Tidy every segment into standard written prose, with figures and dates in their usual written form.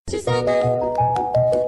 Santa,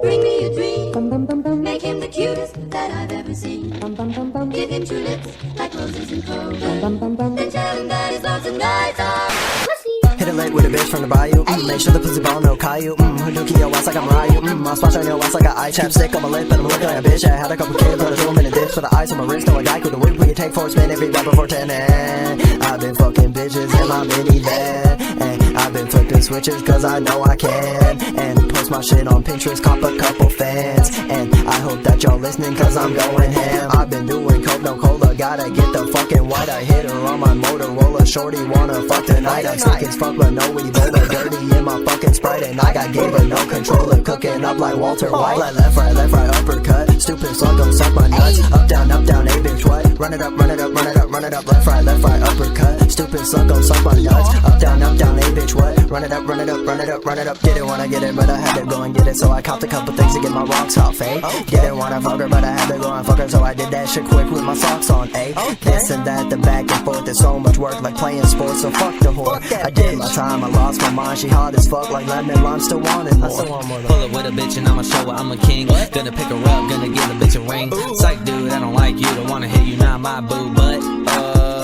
bring me a dream. Make him the cutest that I've ever seen. Give him true lips like roses and clover. Then tell him that his loves and nights are pussy. Hit it late with a bitch from the bayou. Make sure the pussy ball no Caillou. Hadouken your ass like I'm Ryu. I splash on your ass like an eye chapstick on my lip, and I'm looking like a bitch. I had a couple kids, but I threw them in a ditch. Put the ice on my wrist, no a guy could the whip. We can take 4 spin every rap before 10. And I've been fucking bitches in my minivan, and I've been flipping switches cause I know I can. And post my shit on Pinterest, cop a couple fans. And I hope that y'all listening cause I'm going ham. I've been doing coke, no cola, gotta get the fucking white. I hit her on my Motorola, shorty wanna fuck tonight. I'm sick as fuck but no Ebola, dirty in my fucking Sprite. And I got game but no controller, cooking up like Walter White. Like left, right, uppercut, stupid slug gon' suck my nuts. Up, down, a bitch, what? Run it up, run it up, run it up, run it up. Left, right, uppercut, stupid slug gon' suck my nuts. Up, down, a bitch, what? Run it up, run it up, run it up, run it up. Didn't wanna get it but I had to go and get it, so I copped a couple things to get my rocks off, eh? Didn't wanna fuck her but I had to go and fuck her, so I did that shit quick with my socks on, eh? This and that, the back and forth, it's so much work like playing sports, so fuck the whore. I did my time, I lost my mind, she hot as fuck like lemon lime, still wanting more. Pull up with a bitch and I'ma show her I'm a king. Gonna pick her up, gonna give a bitch a ring. Psych dude, I don't like you, don't wanna hit you, not my boo, but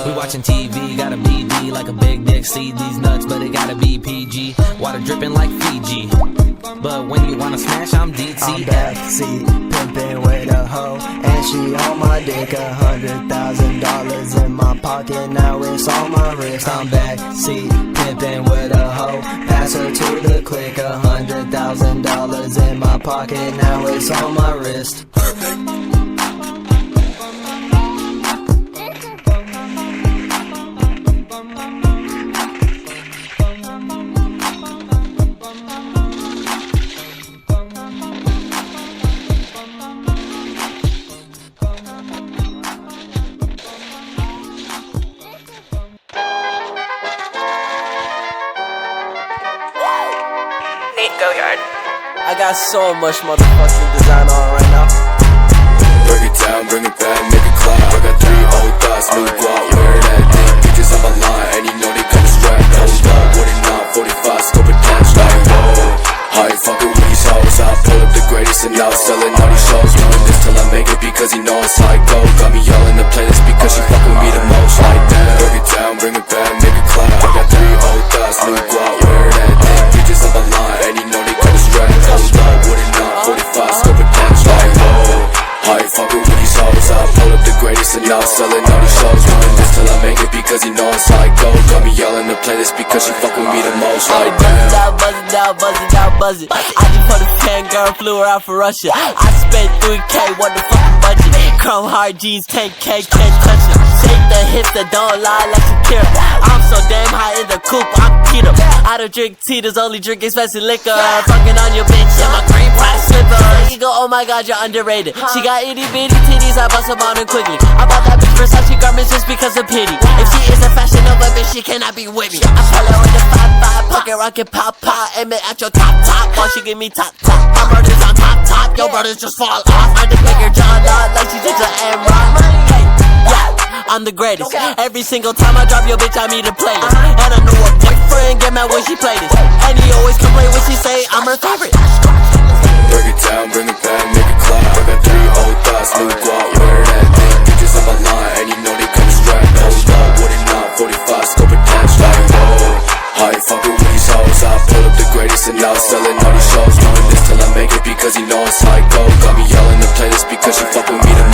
we watching TV, gotta BD like a big dick. See these nuts, but it gotta be PG. Water dripping like Fiji, but when you wanna smash, I'm DT. I'm backseat, pimpin' with a hoe, and she on my dick. $100,000 in my pocket, now it's on my wrist. I'm backseat, pimpin' with a hoe, pass her to the click. $100,000 in my pocket, now it's on my wrist. Go-yard. I got so much motherfucking design on right now. Break it down, bring it back, make it clap. I got 3 old thoughts, new guap, wear that thing. Bitches on my line, and you know they come strapped. Hold up, what it not, 45, scope attached. Like, whoa, I ain't fucking with these hoes. I pull up the greatest and now selling all these shows. Doing this till I make it because he know it's how I go. Got me yelling the playlist because she fuck with me the most. Like that, break it down, bring it back, make it clap. I got 3 old thoughts, new guap, wear that thing. Bitches on my line, and you know they come strapped. Hold up, what it not, 45, scope attached. Like, whoa, I ain't fucking with these hoes. I pull up the greatest and now selling all these shows. Doing this till I make it because he know it's how I go. Got me yelling the playlist because she fuck with me the most. Like that. Buzz it. I just put a fan girl, flew her out for Russia. I spent 3K, what the fucking budget? Chrome hard jeans, 10K, can't touch it. Shake the hips that don't lie like Shakira. I'm so damn high in the coupe, I'm keto. I don't drink tea, there's only drink expensive liquor. Fucking on your bitch in my green price slipper. You go, oh my god, you're underrated. She got itty bitty titties, I bust them on her quickly. I bought that bitch Versace garments just because of pity. If she is a fashion Nova bitch, she cannot be with me. I pull her with the 5-5, pocket rocket pop, aim it at your top, while she give me top. My brother's on top, your brothers just fall off. I just make her jaw out like she did to Amron. Hey, yeah, I'm the greatest. Every single time I drop your bitch, I meet a playlist. And I know a boyfriend get mad when she play this, and he always complain when she say I'm her favorite. Break it down, bring it back, make it clap. I got 3 old thoughts, new guap, wear that thing. Bitches on my line, and you know they come strapped. Hold up, what it not, 45, scope attached. Like, whoa, I ain't fucking with these hoes. I pull up the greatest and now selling all these shows. Doing this till I make it because he know it's how I go. Got me yelling the